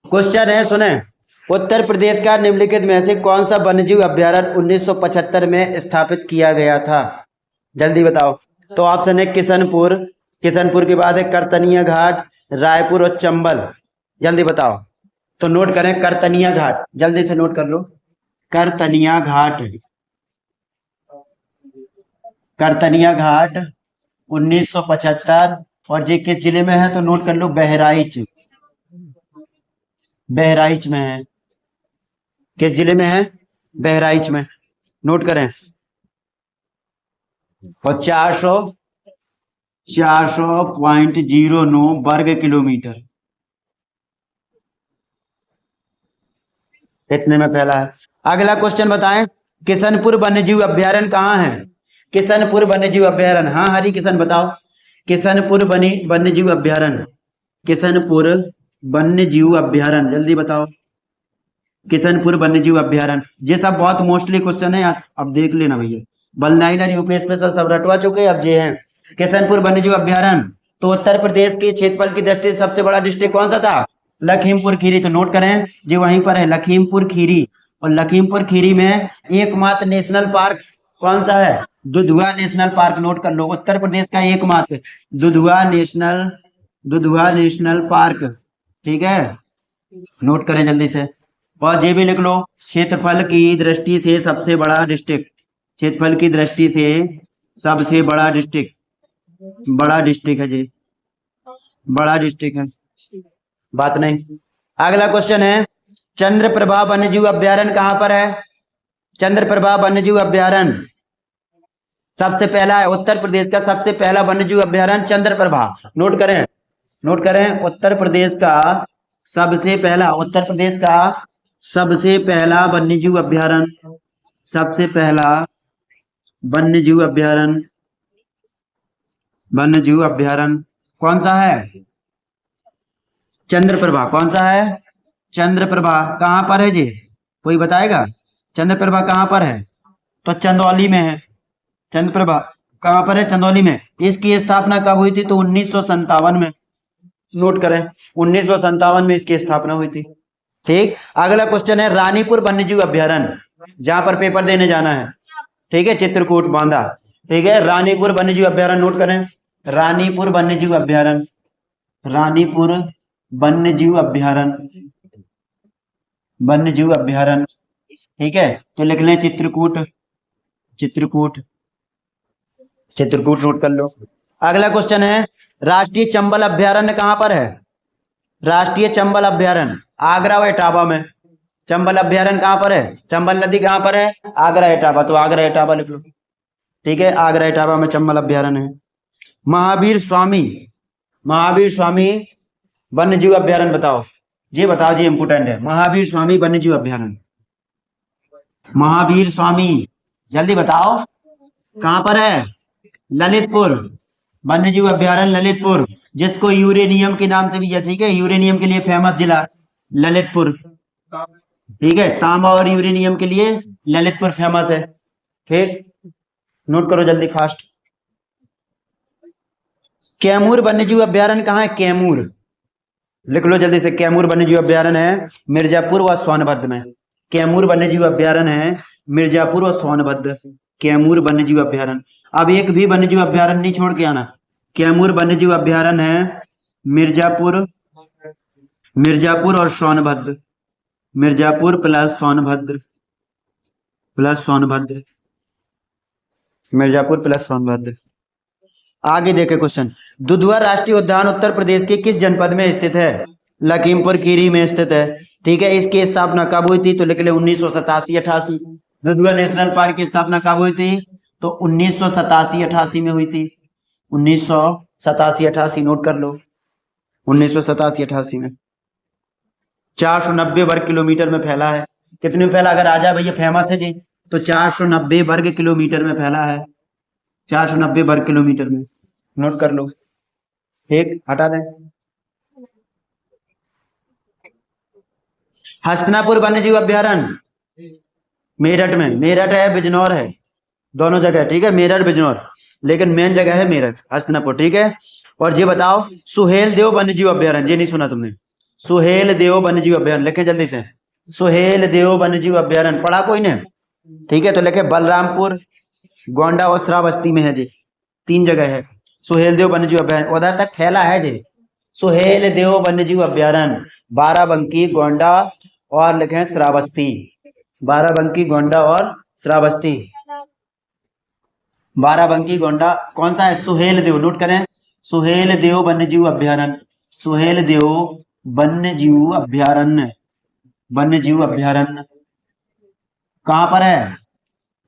Question है, सुने। उत्तर प्रदेश का निम्नलिखित में से कौन सा वन्यजीव अभ्यारण्य 1975 में स्थापित किया गया था? जल्दी बताओ। तो ऑप्शन है किशनपुर, किशनपुर के बाद है करतनिया घाट, रायपुर और चंबल। जल्दी बताओ। तो नोट करें, करतनिया घाट, जल्दी से नोट कर लो। करतनिया घाट, करतनिया घाट 1975। और ये किस जिले में है? तो नोट कर लो, बहराइच, बहराइच में है। किस जिले में है? बहराइच में। नोट करें। और 400.09 वर्ग किलोमीटर इतने में फैला है। अगला क्वेश्चन बताएं, किशनपुर वन्यजीव अभ्यारण्य कहाँ है? किशनपुर वन्यजीव अभ्यारण्य, हाँ हरि किशन बताओ। किशनपुर वन्यजीव अभ्यारण्य, किशनपुर वन्यजीव अभ्यारण्य, जल्दी बताओ। किशनपुर वन्यजीव अभ्यारण्य, ये सब बहुत मोस्टली क्वेश्चन है यार, अब देख लेना भैया। बल 9 यूपी स्पेशल सब रटवा चुके, अब ये है किशनपुर वन्यजीव अभ्यारण्य। तो उत्तर प्रदेश के क्षेत्रफल की दृष्टि से सबसे बड़ा डिस्ट्रिक्ट कौन सा था? लखीमपुर खीरी। तो नोट करें, जो वहीं पर है लखीमपुर खीरी। और लखीमपुर खीरी में एकमात्र नेशनल पार्क कौन सा है? Dudhwa national park. नोट कर लो, उत्तर प्रदेश का एकमात्र दुधवा नेशनल पार्क। ठीक है, नोट करें जल्दी से। और ये भी लिख लो, क्षेत्रफल की दृष्टि से सबसे बड़ा डिस्ट्रिक्ट, क्षेत्रफल की दृष्टि से सबसे बड़ा डिस्ट्रिक्ट, बड़ा डिस्ट्रिक्ट है जी, बड़ा डिस्ट्रिक्ट है, बात नहीं। अगला क्वेश्चन है, चंद्रप्रभा वन्यजीव अभ्यारण्य कहां पर है? चंद्रप्रभा वन्यजीव अभ्यारण्य सबसे पहला है, उत्तर प्रदेश का सबसे पहला वन्यजीव अभ्यारण्य चंद्रप्रभा। नोट करें, नोट करें, उत्तर प्रदेश का सबसे पहला, उत्तर प्रदेश का सबसे पहला वन्यजीव अभ्यारण्य, सबसे पहला वन्यजीव अभ्यारण्य, वन्यजीव अभ्यारण्य कौन सा है? चंद्रप्रभा। कौन सा है? चंद्रप्रभा। कहां पर है जी, कोई बताएगा? चंद्रप्रभा कहां पर है? तो चंदौली में है। चंद्रप्रभा कहां पर है? चंदौली में। इसकी स्थापना कब हुई थी? तो 1957 में। नोट करें, 1957 में इसकी स्थापना हुई थी। ठीक। अगला क्वेश्चन है, रानीपुर वन्यजीव अभ्यारण्य, जहां पर पेपर देने जाना है, ठीक है, चित्रकूट बांदा। ठीक है, रानीपुर वन्यजीव अभ्यारण्य नोट करें, रानीपुर वन्यजीव अभ्यारण्य, रानीपुर वन्यजीव अभ्यारण्य, वन्यजीव अभ्यारण्य। ठीक है, तो लिख लें चित्रकूट, चित्रकूट, चित्रकूट नोट कर लो। अगला क्वेश्चन है, राष्ट्रीय चंबल अभ्यारण्य कहां पर है? राष्ट्रीय चंबल अभ्यारण्य आगरा व इटावा में। चंबल अभ्यारण्य कहां पर है? चंबल नदी कहां पर है? आगरा इटावा। तो आगरा इटावा लिख लो। ठीक है, आगरा इटावा में चंबल अभ्यारण्य है। महावीर स्वामी, महावीर स्वामी वन्यजीव अभ्यारण्य बताओ, ये बताओ, जी इंपोर्टेंट है। महावीर स्वामी वन्यजीव अभ्यारण्य, महावीर स्वामी जल्दी बताओ, कहां पर है? ललितपुर वन्यजीव अभ्यारण्य, ललितपुर, जिसको यूरेनियम के नाम से भी, ठीक है, यूरेनियम के लिए फेमस जिला ललितपुर। ठीक है, तांबा और यूरेनियम के लिए ललितपुर फेमस है। ठीक, नोट करो जल्दी फास्ट। कैमूर वन्यजीव अभ्यारण्य कहां है? कैमूर लिख लो जल्दी से। कैमूर वन्यजीव अभ्यारण्य है मिर्जापुर व सोनभद्र में। कैमूर वन्यजीव अभ्यारण्य है मिर्जापुर व सोनभद्र, कैमूर वन्यजीव अभ्यारण्य। अब एक भी वन्यजीव अभ्यारण्य नहीं छोड़ के आना। कैमूर वन्यजीव अभ्यारण्य है मिर्जापुर, मिर्जापुर और Sonbhadra, Mirzapur plus Sonbhadra, plus Sonbhadra, Mirzapur plus Sonbhadra. आगे देखे क्वेश्चन, दुधवा राष्ट्रीय उद्यान उत्तर प्रदेश के किस जनपद में स्थित है? लखीमपुर खीरी में स्थित है। ठीक है, इसकी स्थापना कब हुई थी? तो लिख ले 1987-88। दुधवा नेशनल पार्क की स्थापना कब हुई थी? तो 1987-88 में हुई थी। 1987-88 नोट कर लो, 1987-88 में। 490 वर्ग किलोमीटर में फैला है। कितने में फैला? अगर आ जाए भैया फेमस है जी, तो 490 वर्ग किलोमीटर में फैला है, 490 वर्ग किलोमीटर में। नोट कर लो। ठीक, हटा दें। हस्तिनापुर वन्यजीव अभ्यारण्य मेरठ में, मेरठ है बिजनौर है, दोनों जगह। ठीक है, मेरठ बिजनौर, लेकिन मेन जगह है मेरठ, हस्तिनापुर। ठीक है, और ये बताओ, सुहेलदेव वन्यजीव अभ्यारण्य, ये नहीं सुना तुमने? सुहेल देव वन्यजीव अभ्यारण्य, लिखे जल्दी से। सुहेल देव वन्यजीव अभ्यारण्य पढ़ा कोई ने? ठीक है, तो लिखे बलरामपुर, गोंडा और श्रावस्ती में है जी, 3 जगह है सुहेल देव वन्यजीव अभ्यारण्य। उधर तक फैला है जी सुहेल देव वन्यजीव अभ्यारण्य, बाराबंकी, गोंडा और लिखे श्रावस्ती, बाराबंकी, गोंडा और श्रावस्ती। बाराबंकी, गोंडा कौन सा है? सुहेल देव, नोट करें, सुहेल देव वन्यजीव अभ्यारण्य, सुहेल देव वन्यजीव अभ्यारण्य, वन्यजीव अभ्यारण्य कहां पर है?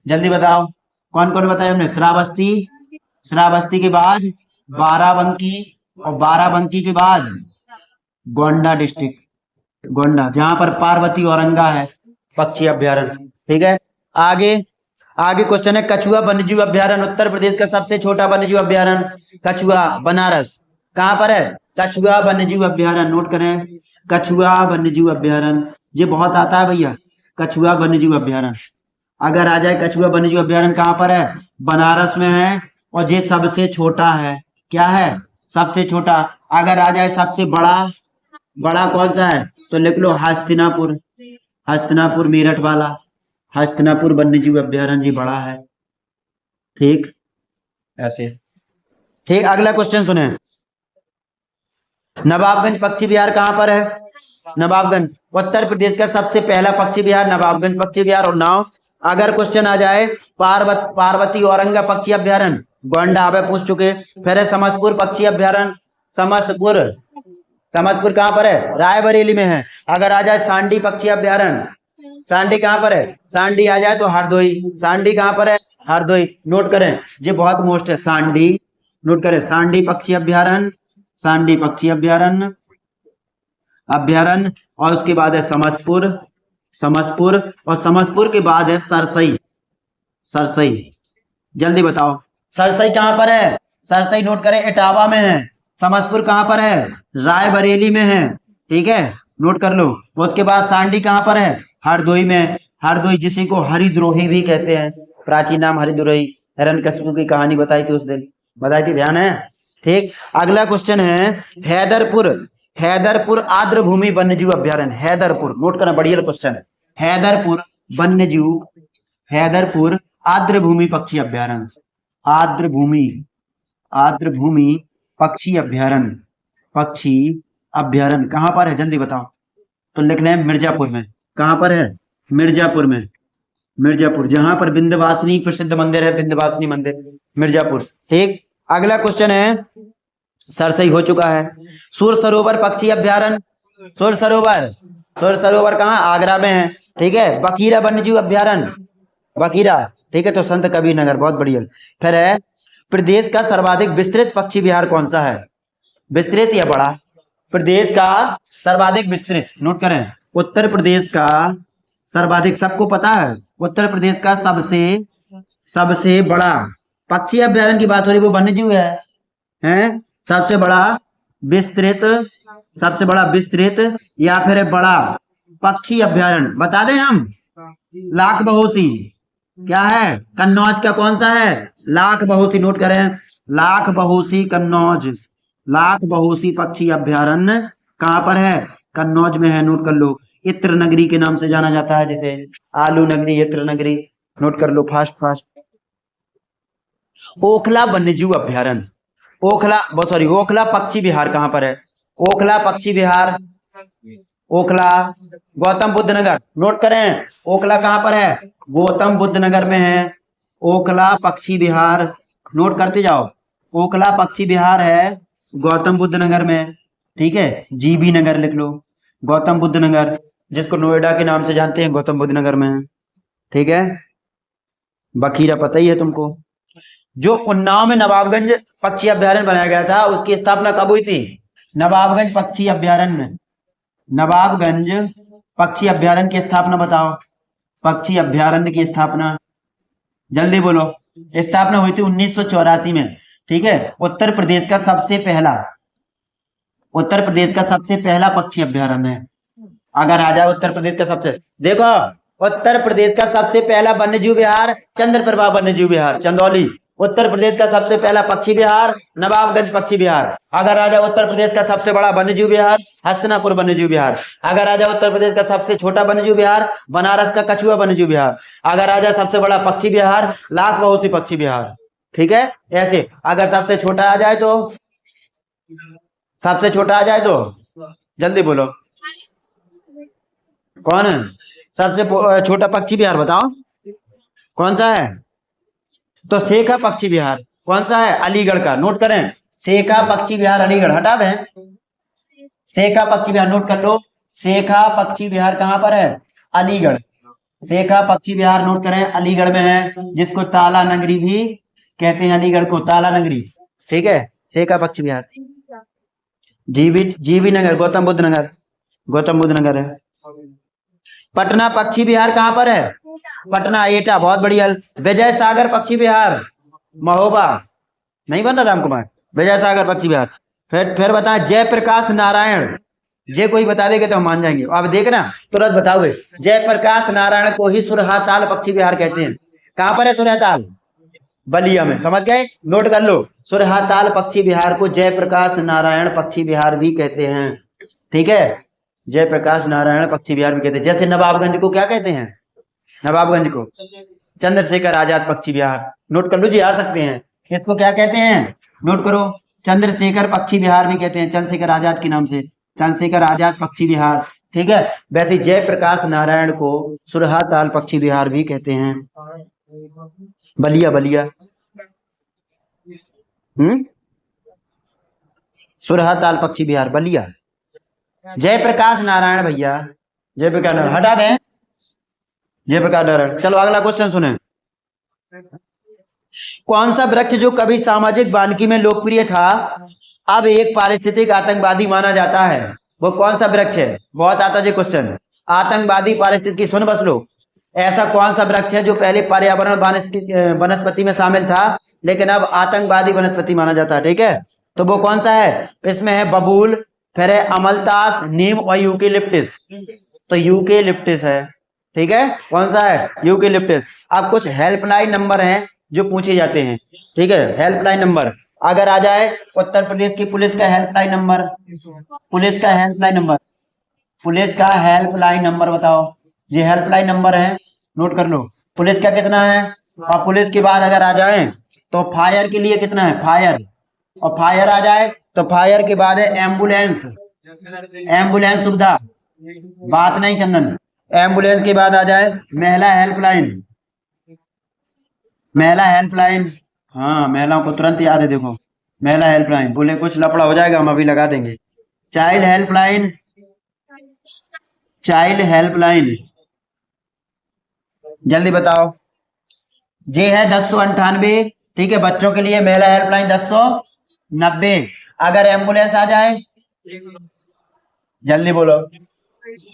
जल्दी बताओ, कौन कौन बताया हमने? श्रावस्ती, श्रावस्ती के बाद बाराबंकी और बाराबंकी के बाद गोंडा डिस्ट्रिक्ट, गोंडा जहां पर पार्वती औरंगा है, पक्षी अभ्यारण्य। ठीक है, आगे आगे क्वेश्चन है कछुआ वन्यजीव अभ्यारण्य, उत्तर प्रदेश का सबसे छोटा वन्यजीव अभ्यारण्य कछुआ, बनारस। कहां पर है? कछुआ वन्यजीव अभ्यारण्य, नोट करें, कछुआ वन्यजीव अभ्यारण्य, ये बहुत आता है भैया, कछुआ वन्यजीव अभ्यारण्य। अगर आ जाए कछुआ वन्यजीव अभ्यारण्य कहां पर है? बनारस में है, और ये सबसे छोटा है। क्या है? सबसे छोटा। अगर आ जाए सबसे बड़ा, बड़ा कौन सा है? तो लिख लो हस्तिनापुर, हस्तिनापुर मेरठ वाला, हस्तिनापुर वन्यजीव अभ्यारण्य जी बड़ा है। ठीक, ऐसे। ठीक, अगला क्वेश्चन सुने, नवाबगंज पक्षी विहार कहां पर है? नवाबगंज उत्तर प्रदेश का सबसे पहला पक्षी विहार नवाबगंज पक्षी विहार। और नाव अगर क्वेश्चन आ जाए पार्वती औरंगा पक्षी अभ्यारण्य, गोंडा आवे पूछ चुके। फिर है समसपुर पक्षी अभ्यारण्य, समसपुर, समसपुर कहां पर है? रायबरेली में है। अगर आ जाए सांडी पक्षी अभ्यारण्य, सांडी कहां पर है? सांडी आ जाए तो हरदोई, सांडी कहां पर है? हरदोई। नोट करें, ये बहुत मोस्ट है, सांडी, नोट करें, सांडी पक्षी अभ्यारण्य, सांडी पक्षी अभ्यारण्य, अभ्यारण्य। और उसके बाद है समसपुर, समसपुर, और समसपुर के बाद है सरसई, सरसई। जल्दी बताओ, सरसई कहां पर है? सरसई नोट करें, इटावा में है। समसपुर कहां पर है? रायबरेली में है। ठीक है, नोट कर लो। उसके बाद सांडी कहां पर है? हरदोई में, हरदोई जिसे को हरिद्रोही भी कहते हैं, प्राचीन नाम हरिद्रोही, हिरण्यकशिपु की कहानी बताई थी उस दिन, बताई थी, ध्यान है? ठीक, अगला क्वेश्चन है हैदरपुर, हैदरपुर आर्द्रभूमि वन्यजीव अभ्यारण्य, हैदरपुर, नोट करना, बढ़िया क्वेश्चन है। हैदरपुर वन्यजीव, हैदरपुर आर्द्रभूमि पक्षी अभ्यारण्य, आर्द्रभूमि, आर्द्रभूमि पक्षी अभ्यारण्य, पक्षी अभ्यारण्य कहां पर है? जल्दी बताओ। तो लिख लें मिर्जापुर में। कहां पर है? मिर्जापुर में, मिर्जापुर, जहां पर विंध्यवासिनी प्रसिद्ध मंदिर है, विंध्यवासिनी मंदिर, मिर्जापुर। ठीक, अगला क्वेश्चन है, सरसई हो चुका है। सुर सरोवर पक्षी अभ्यारण्य, सुर सरोवर, सुर सरोवर कहां? आगरा में है। ठीक है, बखीरा वन्यजीव अभ्यारण्य, बखीरा। ठीक है, तो संत कबीर नगर, बहुत बढ़िया। फिर है प्रदेश का सर्वाधिक विस्तृत पक्षी विहार कौन सा है? विस्तृत या बड़ा? प्रदेश का सर्वाधिक विस्तृत, नोट करें, उत्तर प्रदेश का सर्वाधिक, सबको पता है, उत्तर प्रदेश का सबसे बड़ा पक्षी अभ्यारण्य की बात हो रही, वो वन्यजीव है, हैं? सबसे बड़ा विस्तृत, सबसे बड़ा विस्तृत या फिर बड़ा पक्षी अभ्यारण्य बता दें हम? लाख बहोसी। क्या है? कन्नौज का कौन सा है? लाख बहोसी, नोट करें, लाख बहोसी कन्नौज, लाख बहोसी पक्षी अभ्यारण्य कहां पर है? कन्नौज में है, नोट कर लो। इत्र नगरी के नाम से जाना जाता है, जैसे आलू नगरी, इत्र नगरी, नोट कर लो फास्ट फास्ट। ओखला वन्यजीव अभ्यारण्य, ओखला, बहुत सॉरी, ओखला पक्षी विहार कहां पर है? ओखला पक्षी विहार, ओखला गौतम बुद्ध नगर, नोट करें, ओखला कहां पर है? गौतम बुद्ध नगर में है, ओखला पक्षी विहार, नोट करते जाओ। ओखला पक्षी विहार है गौतम बुद्ध नगर में। ठीक है, जीबी नगर लिख लो, गौतम बुद्ध नगर, जिसको नोएडा के नाम से जानते हैं, गौतम बुद्ध नगर में है। ठीक है, बखीरा पता ही है तुमको। जो उन्नाव में नवाबगंज पक्षी अभ्यारण्य बनाया गया था, उसकी स्थापना कब हुई थी? नवाबगंज पक्षी अभ्यारण्य, नवाबगंज पक्षी अभ्यारण्य की स्थापना बताओ, पक्षी अभ्यारण्य की स्थापना जल्दी बोलो। स्थापना हुई थी 1984 में। ठीक है, उत्तर प्रदेश का सबसे पहला, उत्तर प्रदेश का सबसे पहला पक्षी अभ्यारण्य है। अगर आ जाए उत्तर प्रदेश का सबसे, देखो उत्तर प्रदेश का सबसे पहला वन्यजीव विहार चंद्रप्रभा वन्यजीव विहार, चंदौली, उत्तर प्रदेश का सबसे पहला पक्षी विहार नवाबगंज पक्षी विहार। अगर आ जाए उत्तर प्रदेश का सबसे बड़ा वन्यजीव विहार हस्तिनापुर वन्यजीव विहार। अगर आ जाए उत्तर प्रदेश का सबसे छोटा वन्यजीव विहार बनारस का कछुआ वन्यजीव विहार। अगर आ जाए सबसे बड़ा पक्षी विहार लाख बहुसी पक्षी विहार। ठीक है, ऐसे अगर सबसे छोटा आ जाए तो, सबसे छोटा आ जाए तो जल्दी बोलो कौन है सबसे छोटा पक्षी विहार, बताओ कौन सा है। तो शेखा पक्षी विहार कौन सा है, अलीगढ़ का, नोट करें, शेखा पक्षी विहार अलीगढ़, हटा दें, शेखा पक्षी विहार नोट कर लो। शेखा पक्षी विहार कहाँ पर है, अलीगढ़। शेखा पक्षी विहार नोट करें, अलीगढ़ में है, जिसको ताला नगरी भी कहते हैं, अलीगढ़ को ताला नगरी। ठीक है, शेखा पक्षी विहार। जीवी नगर गौतम बुद्ध नगर, गौतम बुद्ध नगर है। पटना पक्षी विहार कहाँ पर है, पटना एटा, बहुत बढ़िया। विजय सागर पक्षी विहार महोबा, नहीं बन रहा राम कुमार, विजय सागर पक्षी विहार। फिर बताएं जयप्रकाश नारायण, जे कोई बता देगा तो हम मान जाएंगे। अब देखना तुरंत बताओगे, जयप्रकाश नारायण को ही सुरहाताल पक्षी विहार कहते हैं। कहां पर है सुरहाताल, बलिया में, समझ गए, नोट कर लो। सुरहाताल पक्षी विहार को जयप्रकाश नारायण पक्षी विहार भी कहते हैं। ठीक है, जयप्रकाश नारायण पक्षी विहार भी कहते हैं। जैसे नवाबगंज को क्या कहते हैं, नवाबगंज को चंद्रशेखर आजाद पक्षी विहार, नोट कर लो जी, आ सकते हैं। इसको क्या कहते हैं, नोट करो, चंद्रशेखर पक्षी विहार भी कहते हैं, चंद्रशेखर आजाद के नाम से, चंद्रशेखर आजाद पक्षी विहार। ठीक है, वैसे जयप्रकाश नारायण को सुरहाताल पक्षी विहार भी कहते हैं। बलिया बलिया, सुरहाताल पक्षी विहार बलिया। जयप्रकाश नारायण भैया, जयप्रकाश नारायण हटा दें, जयप्रकाश नारायण। चलो अगला क्वेश्चन सुने। कौन सा वृक्ष जो कभी सामाजिक वानिकी में लोकप्रिय था अब एक पारिस्थितिक आतंकवादी माना जाता है, वो कौन सा वृक्ष है। बहुत आता जी क्वेश्चन, आतंकवादी पारिस्थितिकी, सुन बस लो। ऐसा कौन सा वृक्ष है जो पहले पर्यावरण वनस्पति में शामिल था लेकिन अब आतंकवादी वनस्पति माना जाता है। ठीक है, तो वो कौन सा है, इसमें है बबूल, फिर है अमलतास, नीम और यूकेलिप्टिस। तो यूकेलिप्टिस है। ठीक है, कौन सा है, यूकेलिप्टिस। अब कुछ हेल्पलाइन नंबर हैं जो पूछे जाते हैं। ठीक है, हेल्पलाइन नंबर अगर आ जाए, उत्तर प्रदेश की पुलिस का हेल्पलाइन नंबर, पुलिस का हेल्पलाइन नंबर, पुलिस का हेल्पलाइन नंबर बताओ, ये हेल्पलाइन नंबर है, नोट कर लो। पुलिस का कितना है, और पुलिस के बाद अगर आ जाए तो फायर के लिए कितना है, फायर, और फायर आ जाए तो फायर के बाद है एम्बुलेंस, एम्बुलेंस सुविधा, बात नहीं चंदन। एम्बुलेंस के बाद आ जाए महिला हेल्पलाइन, महिला हेल्पलाइन, हाँ महिलाओं को तुरंत याद है, देखो महिला हेल्पलाइन, बोले कुछ लफड़ा हो जाएगा हम अभी लगा देंगे। चाइल्ड हेल्पलाइन, चाइल्ड हेल्पलाइन, जल्दी बताओ, जे है 1098। ठीक है, बच्चों के लिए महिला हेल्पलाइन 1090। अगर एम्बुलेंस आ जाए जल्दी बोलो,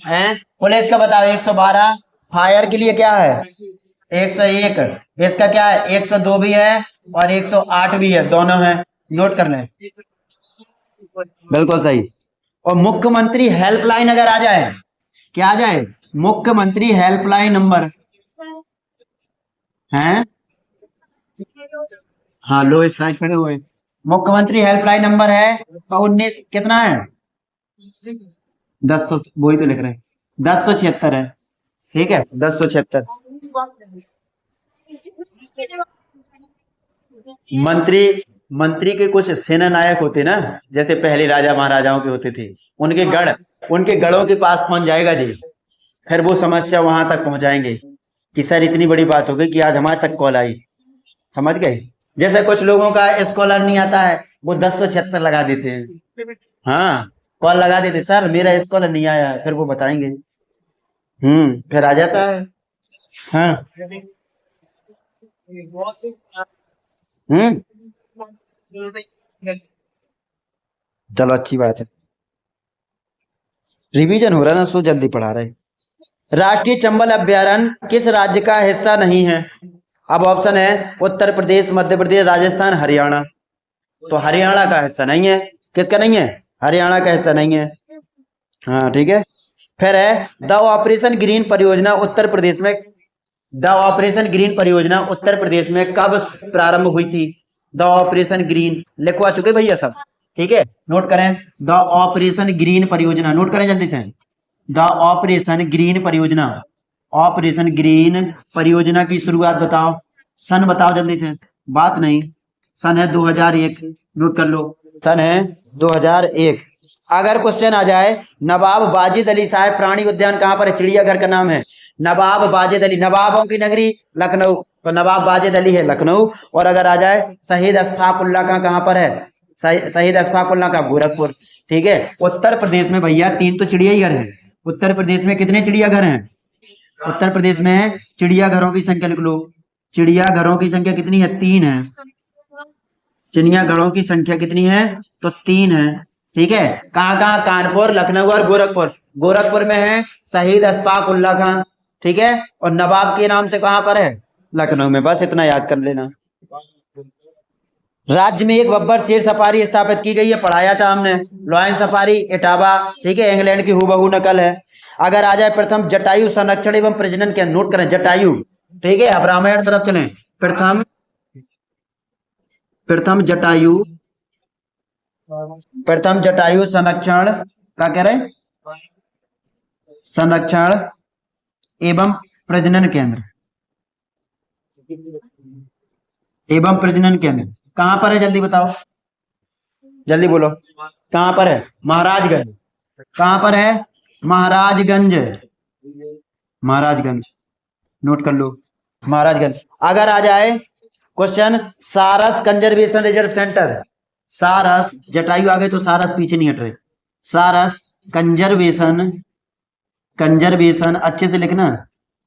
हैं पुलिस का बताओ 112। फायर के लिए क्या है 101, इसका क्या है 102 भी है और 108 भी है, दोनों है, नोट कर लें, बिल्कुल सही। और मुख्यमंत्री हेल्पलाइन अगर आ जाए, क्या आ जाए, मुख्यमंत्री हेल्पलाइन नंबर हैं, हाँ लो स्ट्राइक खड़े हुए, मुख्यमंत्री हेल्पलाइन नंबर है तो 19 कितना है 10, वही तो लिख रहे हैं 1076 है। ठीक है, 1076। मंत्री के कुछ सेना नायक होते ना, जैसे पहले राजा महाराजाओं के होते थे, उनके गढ़ों के पास पहुंच जाएगा जी, फिर वो समस्या वहां तक पहुंचाएंगे कि सर इतनी बड़ी बात हो गई कि आज हमारे तक कॉल आई, समझ गए। जैसे कुछ लोगों का स्कॉलर नहीं आता है, वो 1076 लगा देते हैं, हाँ कॉल लगा देते, सर मेरा स्कॉलर नहीं आया है, फिर वो बताएंगे, फिर आ जाता है। हाँ चलो अच्छी बात है, रिवीजन हो रहा है ना, सो जल्दी पढ़ा रहे। राष्ट्रीय चंबल अभ्यारण्य किस राज्य का हिस्सा नहीं है। अब ऑप्शन है उत्तर प्रदेश, मध्य प्रदेश, राजस्थान, हरियाणा। तो हरियाणा का हिस्सा नहीं है, किसका नहीं है, हरियाणा का हिस्सा नहीं है। हाँ ठीक है, फिर है द ऑपरेशन ग्रीन परियोजना उत्तर प्रदेश में द ऑपरेशन ग्रीन परियोजना उत्तर प्रदेश में कब प्रारंभ हुई थी? द ऑपरेशन ग्रीन लिखवा चुके भैया सब, ठीक है, नोट करें। द ऑपरेशन ग्रीन परियोजना नोट करें जल्दी से। द ऑपरेशन ग्रीन परियोजना, ऑपरेशन ग्रीन परियोजना की शुरुआत बताओ, सन बताओ जल्दी से। बात नहीं, सन है 2001, नोट कर लो, सन है 2001। अगर क्वेश्चन आ जाए नवाब वाजिद अली साहब प्राणी उद्यान कहाँ पर है, चिड़ियाघर का नाम है नवाब वाजिद अली, नवाबों की नगरी लखनऊ, तो नवाब वाजिद अली है लखनऊ। और अगर आ जाए शहीद अशफाकुल्ला का कहाँ पर है, शहीद अशफाकुल्ला का गोरखपुर, ठीक है। उत्तर प्रदेश में भैया 3 तो चिड़ियाघर है। उत्तर प्रदेश में कितने चिड़ियाघर हैं? उत्तर प्रदेश में चिड़ियाघरों की संख्या लिख लो, चिड़ियाघरों की संख्या कितनी है? 3 है। चिड़ियाघरों की संख्या कितनी है? तो 3 है, ठीक है। कहाँ कहाँ? कानपुर, लखनऊ और गोरखपुर। गोरखपुर में है शहीद अशफाक उल्ला खान, ठीक है, और नवाब के नाम से कहाँ पर है? लखनऊ में। बस इतना याद कर लेना। राज्य में एक बब्बर शेर सफारी स्थापित की गई है, पढ़ाया था हमने, लॉयन सफारी इटावा, ठीक है, इंग्लैंड की हूबहू नकल है। अगर आ जाए प्रथम जटायु संरक्षण एवं प्रजनन के, नोट करें जटायु, ठीक है। अब रामायण तरफ चलें। प्रथम जटायु, प्रथम जटायु संरक्षण क्या कह रहे? संरक्षण एवं प्रजनन केंद्र, एवं प्रजनन केंद्र कहां पर है? जल्दी बताओ, जल्दी बोलो, कहां पर है? महाराजगंज। कहां पर है? महाराजगंज, महाराजगंज, नोट कर लो, महाराजगंज। अगर आ जाए क्वेश्चन सारस कंजर्वेशन रिजर्व सेंटर, सारस, जटायु आ गए तो सारस पीछे नहीं हट रहे, सारस कंजर्वेशन, कंजर्वेशन अच्छे से लिखना,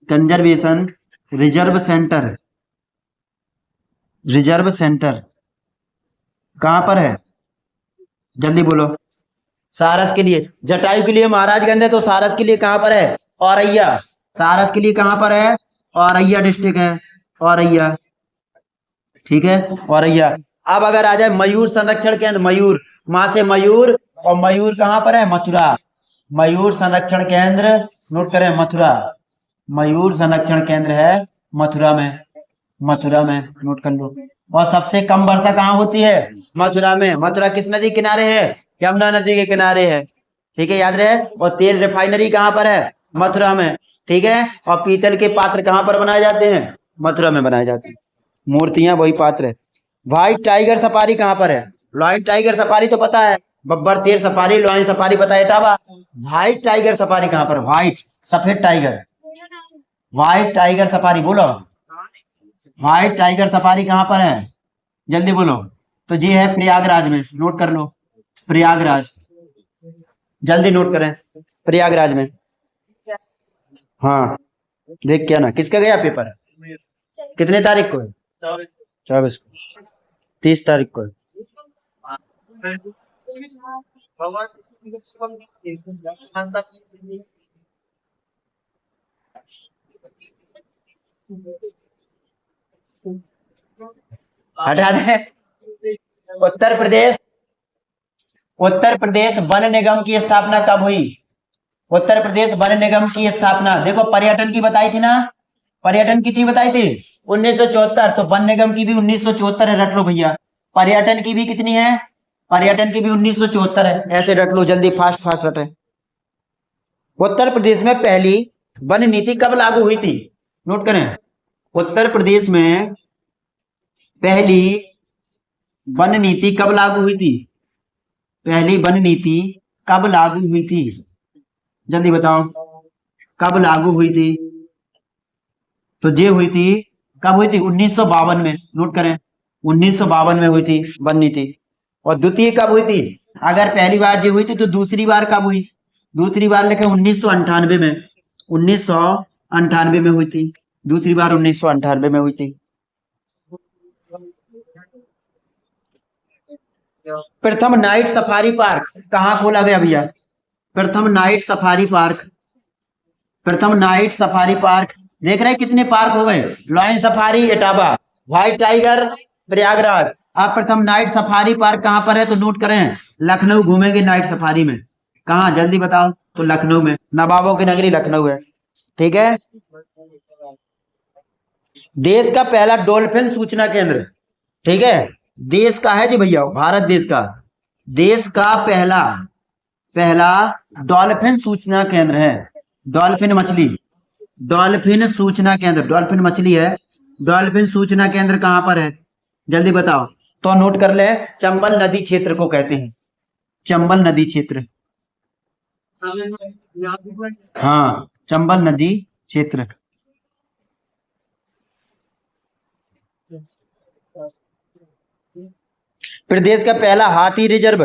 conservation reserve centre, reserve centre कहां पर है? जल्दी बोलो। सारस के लिए, जटायु के लिए महाराजगंज है, तो सारस के लिए कहां पर है? औरैया। सारस के लिए कहां पर है? औरैया डिस्ट्रिक्ट है, औरैया, ठीक है, औरैया। अब अगर आ जाए मयूर संरक्षण केंद्र, मयूर, मां से मयूर, और मयूर कहां पर है? मथुरा। मयूर संरक्षण केंद्र, नोट करें, मथुरा। मयूर संरक्षण केंद्र है मथुरा में, मथुरा में, नोट कर लो। और सबसे कम वर्षा कहाँ होती है? मथुरा में। मथुरा किस नदी के किनारे है? यमुना नदी के किनारे है, ठीक है, याद रहे। और तेल रिफाइनरी कहाँ पर है? मथुरा में, ठीक है। और पीतल के पात्र कहाँ पर बनाए जाते हैं? मथुरा में बनाए जाते हैं, मूर्तियां वही पात्र है। व्हाइट टाइगर सफारी कहाँ पर है? लॉयन टाइगर सफारी तो पता है, बब्बर शेर सफारी, लॉयन सफारी पता है, इटावा। व्हाइट टाइगर सफारी कहाँ पर? व्हाइट, सफेद टाइगर, व्हाइट टाइगर सफारी बोलो, व्हाइट टाइगर सफारी कहां पर है? जल्दी बोलो। तो ये है प्रयागराज में, नोट कर लो, प्रयागराज, जल्दी नोट करें, प्रयागराज में। हाँ, देख क्या ना, किसका गया पेपर? कितने तारीख को है? 24 को, 30 तारीख को है। हटा दे। उत्तर प्रदेश, उत्तर प्रदेश वन निगम की स्थापना कब हुई? उत्तर प्रदेश वन निगम की स्थापना, देखो पर्यटन की बताई थी ना, पर्यटन कितनी बताई थी? 1974, तो वन निगम की भी 1974 है, रट लो भैया। पर्यटन की भी कितनी है? पर्यटन की भी 1974 है, ऐसे रट लो, जल्दी फास्ट फास्ट रटे। उत्तर प्रदेश में पहली वन नीति कब लागू हुई थी? नोट करें, उत्तर प्रदेश में पहली वन नीति कब लागू हुई थी? पहली वन नीति कब लागू हुई थी? जल्दी बताओ, कब लागू हुई थी? तो ये हुई थी, कब हुई थी? 1952 में, नोट करें, 1952 में हुई थी वन नीति। और द्वितीय कब हुई थी? अगर पहली बार ये हुई थी तो दूसरी बार कब हुई? दूसरी बार लिखे 1998 में, 1998 में हुई थी, दूसरी बार 1998 में हुई थी। प्रथम नाइट सफारी पार्क कहाँ खोला गया भैया? प्रथम नाइट सफारी पार्क, प्रथम नाइट सफारी पार्क, देख रहे हैं कितने पार्क हो गए? Lion safari Etawah, white tiger Prayagraj. अब प्रथम नाइट सफारी पार्क कहाँ पर है? तो नोट करें, लखनऊ घूमेंगे नाइट सफारी में। कहाँ जल्दी बताओ? तो लखनऊ में, नवाबों की नगरी लखनऊ है, ठीक है। देश का पहला डॉल्फिन सूचना केंद्र, ठीक है, देश का है जी भैया, भारत देश का पहला पहला डॉल्फिन सूचना केंद्र है। डॉल्फिन मछली, डॉल्फिन सूचना केंद्र, डॉल्फिन मछली है। डॉल्फिन सूचना केंद्र कहां पर है, जल्दी बताओ। तो नोट कर ले, चंबल नदी क्षेत्र को कहते हैं, चंबल नदी क्षेत्र। हाँ, चंबल नदी क्षेत्र। प्रदेश का पहला हाथी रिजर्व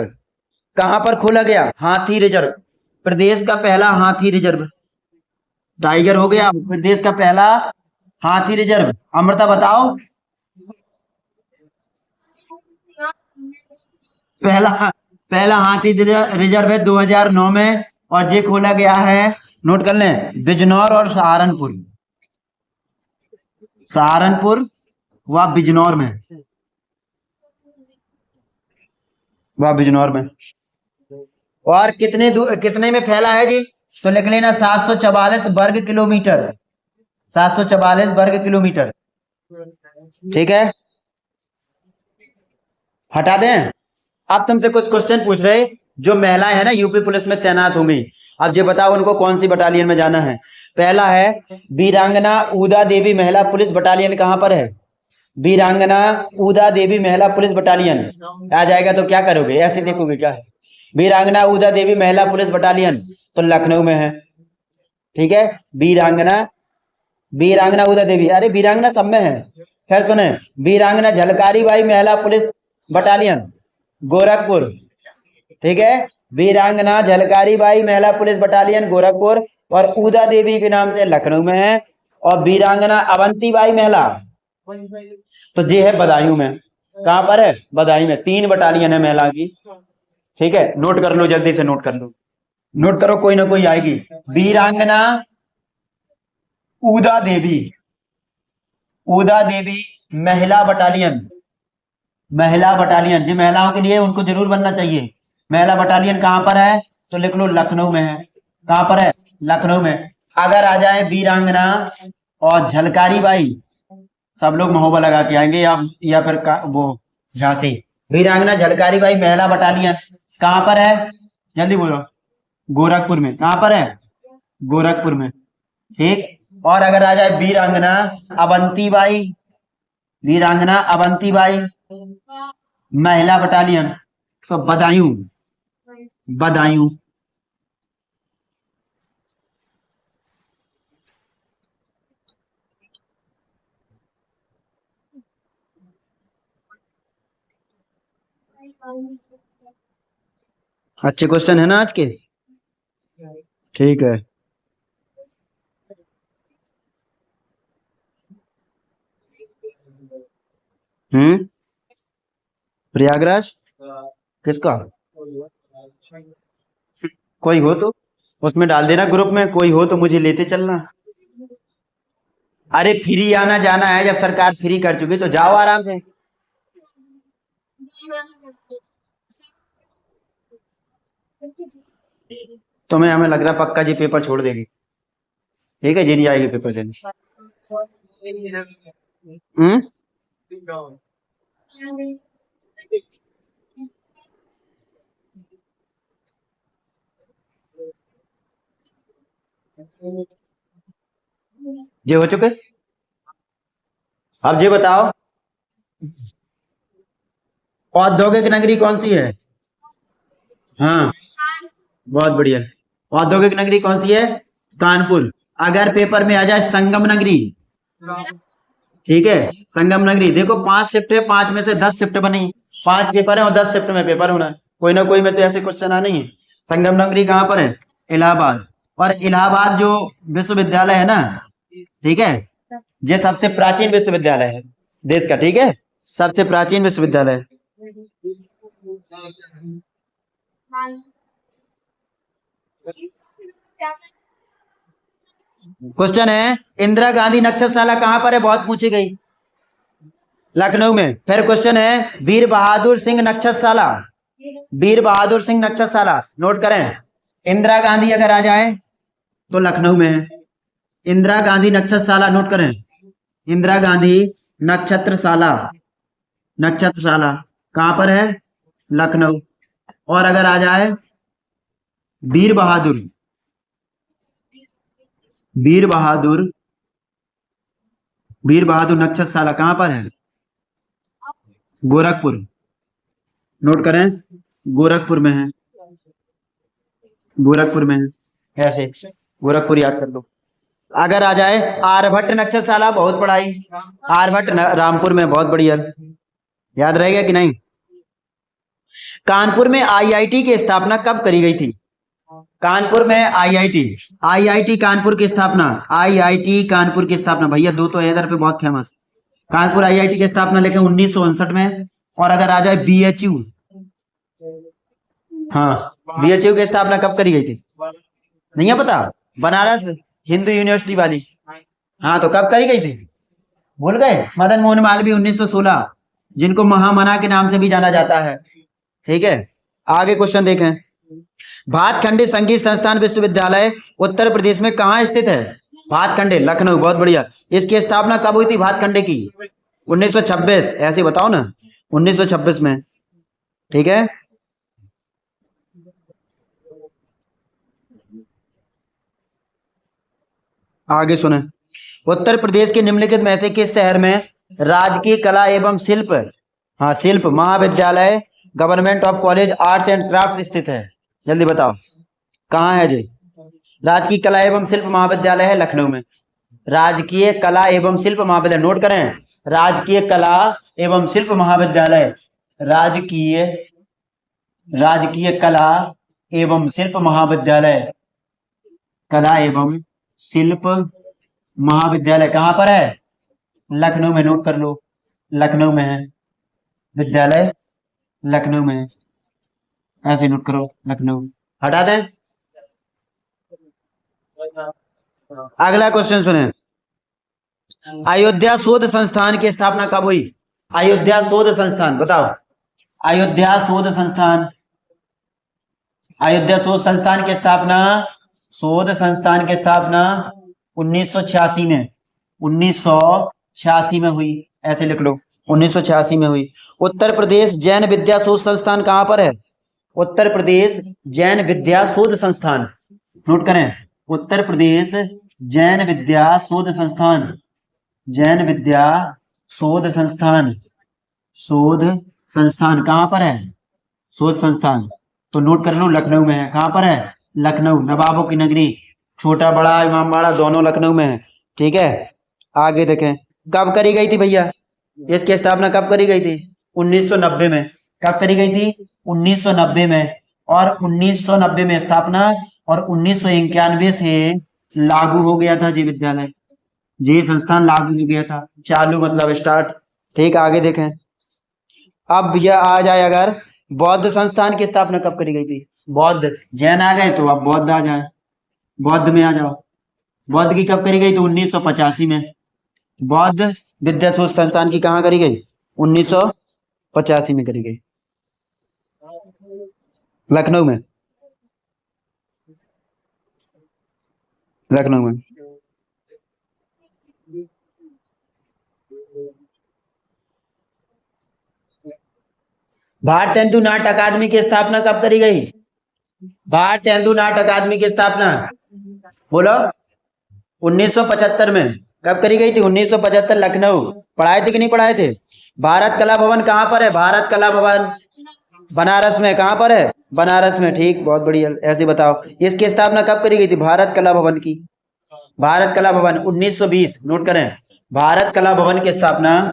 कहां पर खोला गया, हाथी रिजर्व, प्रदेश का पहला हाथी रिजर्व। टाइगर हो गया, प्रदेश का पहला हाथी रिजर्व। अमृता बताओ, पहला पहला हाथी रिजर्व है 2009 में, और ये खोला गया है, नोट कर लें, बिजनौर और सहारनपुर, सहारनपुर व बिजनौर में, वह बिजनौर में। और कितने में फैला है जी, तो लिख लेना 744 वर्ग किलोमीटर, 744 वर्ग किलोमीटर, ठीक है। हटा दें। अब तुमसे कुछ क्वेश्चन पूछ रहे, जो महिलाएं है ना यूपी पुलिस में तैनात होंगी, अब ये बताओ उनको कौन सी बटालियन में जाना है। पहला है वीरांगना उदा देवी महिला पुलिस बटालियन, कहां पर है, वीरांगना उदा देवी महिला पुलिस बटालियन। आ जाएगा तो क्या करोगे, ऐसे देखोगे क्या है, वीरांगना उदा देवी महिला पुलिस बटालियन, तो लखनऊ में है, ठीक है। वीरांगना, वीरांगना उदा देवी, अरे वीरांगना सब में है। फिर सुने, वीरांगना झलकारी बाई महिला पुलिस बटालियन, गोरखपुर, ठीक है। वीरांगना झलकारी बाई महिला पुलिस बटालियन गोरखपुर, और उदा देवी के नाम से लखनऊ में है। और वीरांगना अवंती बाई महिला, तो ये है बदायूं में, कहां पर है, बदायूं में। 3 बटालियन है महिला की, ठीक है। नोट कर लो, जल्दी से नोट कर लो, नोट करो, कोई ना कोई आएगी। वीरांगना उदा देवी, उदा देवी महिला बटालियन, महिला बटालियन, जी महिलाओं के लिए उनको जरूर बनना चाहिए। महिला बटालियन कहां पर है, तो लिख लो लखनऊ में है, कहां पर है, लखनऊ में। अगर आ जाए वीरांगना और झलकारी बाई, सब लोग महोबा लगा के आएंगे, या फिर वो झांसी। वीरांगना झलकारी बाई महिला बटालियन कहां पर है, जल्दी बोलो, गोरखपुर में, कहां पर है, गोरखपुर में, ठीक। और अगर आ जाए वीरांगना अवंती बाई, वीरांगना अवंती बाई महिला बटालियन, तो बदायूं, बदायूं। अच्छे क्वेश्चन है ना आज के, ठीक है। प्रयागराज किसका, कोई हो तो उसमें डाल देना ग्रुप में, कोई हो तो मुझे लेते चलना। अरे फ्री आना जाना है, जब सरकार फ्री कर चुकी तो जाओ आराम से। तुम्हें हमें लग रहा पक्का जी पेपर छोड़ देगी, ठीक है, जी नहीं आएगी पेपर देने। हम्म, जे हो चुके। अब जे बताओ, औद्योगिक नगरी कौन सी है, हाँ बहुत बढ़िया। औद्योगिक नगरी कौन सी है, कानपुर। अगर पेपर में आ जाए संगम नगरी, ठीक है, संगम नगरी, देखो 5 शिफ्ट है, 5 में से 10 शिफ्ट बनी, 5 पेपर है और 10 शिफ्ट में पेपर होना है, कोई ना कोई में तो ऐसे क्वेश्चन आने ही है। संगम नगरी कहां पर है, इलाहाबाद। और इलाहाबाद जो विश्वविद्यालय है ना, ठीक है, ये सबसे प्राचीन विश्वविद्यालय है देश का, ठीक है, सबसे प्राचीन विश्वविद्यालय। क्वेश्चन है, इंदिरा गांधी नक्षत्रशाला कहां पर है, बहुत पूछी गई, लखनऊ में। फिर क्वेश्चन है, वीर बहादुर सिंह नक्षत्रशाला, वीर बहादुर सिंह नक्षत्रशाला, नोट करें। इंदिरा गांधी अगर आ जाए तो लखनऊ में है, इंदिरा गांधी नक्षत्रशाला, नोट करें, इंदिरा गांधी नक्षत्रशाला, नक्षत्रशाला कहां पर है? लखनऊ। और अगर आ जाए वीर बहादुर, वीर बहादुर, वीर बहादुर नक्षत्रशाला कहां पर है? गोरखपुर। नोट करें, गोरखपुर में है, गोरखपुर में है, ऐसे गोरखपुर याद कर लो। अगर आ जाए आर्यभट्ट नक्षत्रशाला, बहुत पढ़ाई, आर्यभट्ट रामपुर में, बहुत बढ़िया, याद रहेगा कि नहीं? कानपुर में आईआईटी की स्थापना कब करी गई थी? कानपुर में आईआईटी, आईआईटी कानपुर की स्थापना, आईआईटी कानपुर की स्थापना, भैया दो तो है इधर पे बहुत फेमस। कानपुर आईआईटी की स्थापना लिखे 1959 में। और अगर आ जाए बीएचयू, हाँ बीएचयू की स्थापना कब करी गई थी? नहीं है पता? बनारस हिंदू यूनिवर्सिटी वाली, हाँ तो कब करी गई थी? भूल गए? मदन मोहन मालवीय 1916, जिनको महामना के नाम से भी जाना जाता है। ठीक है, आगे क्वेश्चन देखें। भातखंडे संगीत संस्थान विश्वविद्यालय उत्तर प्रदेश में कहाँ स्थित है? भातखंडे, लखनऊ, बहुत बढ़िया। इसकी स्थापना कब हुई थी भातखंडे की? 1926, ऐसे बताओ ना, 1926 में। ठीक है, आगे सुने। उत्तर प्रदेश के निम्नलिखित में से किस शहर में राजकीय कला एवं शिल्प, हाँ शिल्प महाविद्यालय, government of college arts and craft स्थित है? जल्दी बताओ कहाँ है जी? राजकीय कला एवं शिल्प महाविद्यालय है लखनऊ में। राजकीय कला एवं शिल्प महाविद्यालय, नोट करें, राजकीय कला एवं शिल्प महाविद्यालय, राजकीय, राजकीय कला एवं शिल्प महाविद्यालय, कला एवं शिल्प महाविद्यालय कहां पर है? लखनऊ में। नोट कर लो, लखनऊ में है विद्यालय, लखनऊ में है, ऐसे नोट करो, लखनऊ। हटा दें। अगला क्वेश्चन सुने। अयोध्या शोध संस्थान की स्थापना कब हुई? अयोध्या शोध संस्थान बताओ, अयोध्या शोध संस्थान, अयोध्या शोध संस्थान की स्थापना, शोध संस्थान की स्थापना 1986 में, 1986 में हुई, ऐसे लिख लो, 1986 में हुई। उत्तर प्रदेश जैन विद्या शोध संस्थान कहां पर है? उत्तर प्रदेश जैन विद्या शोध संस्थान, नोट करें, उत्तर प्रदेश जैन विद्या शोध संस्थान, जैन विद्या शोध संस्थान, शोध संस्थान कहां पर है? शोध संस्थान तो नोट कर लो, लखनऊ में है। कहां पर है? लखनऊ, नवाबों की नगरी, छोटा बड़ा इमामबाड़ा दोनों लखनऊ में है। ठीक है, आगे देखें। कब करी गई थी भैया इसकी स्थापना? कब करी गई थी? 1990 में। कब करी गई थी? 1990 में। और 1990 में स्थापना, और 1991 से लागू हो गया था जी विद्यालय, जी संस्थान लागू हो गया था, चालू मतलब स्टार्ट। ठीक, आगे देखें। अब यह आ जाए, अगर बौद्ध संस्थान की स्थापना कब करी गई थी? बौद्ध, जैन आ गए तो अब बौद्ध आ जाए, बौद्ध में आ जाओ। बौद्ध की कब करी गई? तो 1985 में। बौद्ध विद्या शोध संस्थान की कहाँ करी गई? 1985 में करी गई, लखनऊ में, लखनऊ में। भारत तेंदु नाट्य अकादमी की स्थापना कब करी गई? भारत तेंदु नाट्य अकादमी की स्थापना बोलो 1975 में। कब करी गई थी? 1975, लखनऊ। पढ़ाए थे कि नहीं पढ़ाए थे? भारत कला भवन कहाँ पर है? भारत कला भवन बनारस में। कहाँ पर है? बनारस में। ठीक, बहुत बढ़िया, ऐसे बताओ इसकी स्थापना कब करी गई थी भारत कला भवन की? भारत कला भवन 1920, नोट करें, भारत कला भवन की स्थापना,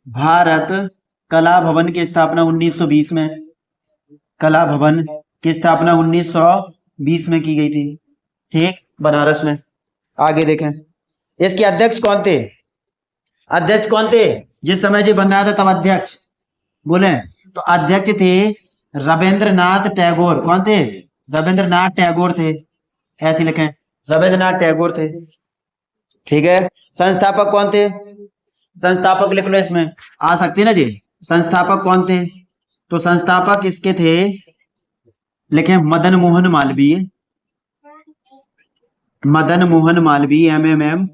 भारत कला भवन की स्थापना 1920 में, कला भवन की स्थापना 1920 में की गई थी। ठीक, बनारस में। आगे देखें, इसके अध्यक्ष कौन थे? अध्यक्ष कौन थे जिस समय जी बन रहा था तब अध्यक्ष? बोले तो अध्यक्ष थे रविंद्रनाथ टैगोर। कौन थे? रविंद्रनाथ टैगोर थे, ऐसे लिखें, रविंद्रनाथ टैगोर थे। ठीक है, संस्थापक कौन थे? संस्थापक लिख लो, इसमें आ सकते ना जी, संस्थापक कौन थे? तो संस्थापक इसके थे, लिखें, मदन मोहन मालवीय, मदन मोहन मालवीय, MMM,